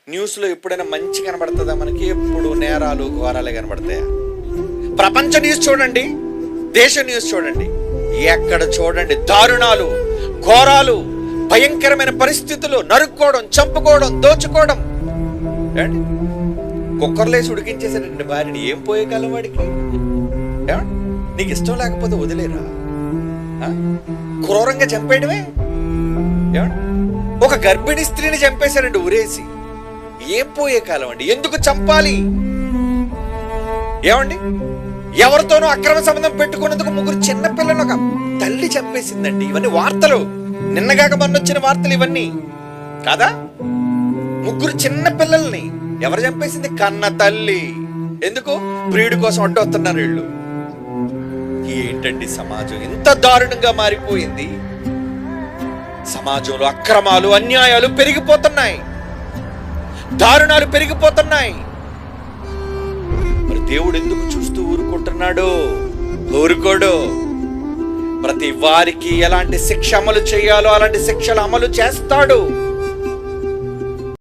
న్యూస్లో ఎప్పుడైనా మంచి కనబడుతుందా మనకి? ఎప్పుడు నేరాలు ఘోరాలే కనబడతాయా? ప్రపంచ న్యూస్ చూడండి, దేశ న్యూస్ చూడండి, ఎక్కడ చూడండి దారుణాలు, ఘోరాలు, భయంకరమైన పరిస్థితులు, నరుక్కోవడం, చంపుకోవడం, దోచుకోవడం. కుక్కర్లేసి ఉడికించేసాడండి భార్యని. ఏం పోయే కాలం వాడికి? నీకు ఇష్టం లేకపోతే వదిలేరా? క్రూరంగా చంపేయడమే. ఒక గర్భిణీ స్త్రీని చంపేశాడండి ఉరేసి. ఏం పోయే కాలం అండి? ఎందుకు చంపాలి? ఏమండి, ఎవరితోనూ అక్రమ సంబంధం పెట్టుకున్నందుకు 3 చిన్న పిల్లలను ఒక తల్లి చంపేసిందండి. ఇవన్నీ వార్తలు, నిన్నగాక మొన్నొచ్చిన వార్తలు ఇవన్నీ కాదా? 3 చిన్న పిల్లల్ని ఎవరు చంపేసింది? కన్న తల్లి. ఎందుకు? ప్రియుడి కోసం అడ్డొస్తున్నారు వీళ్ళు. ఏంటండి సమాజం ఇంత దారుణంగా మారిపోయింది? సమాజంలో అక్రమాలు, అన్యాయాలు పెరిగిపోతున్నాయి, దారుణాలు పెరిగిపోతున్నాయి. మరి దేవుడు ఎందుకు చూస్తూ ఊరుకుంటున్నాడు? ఊరుకోడు. ప్రతి వారికి ఎలాంటి శిక్ష అమలు చేయాలో అలాంటి శిక్షలు అమలు చేస్తాడు.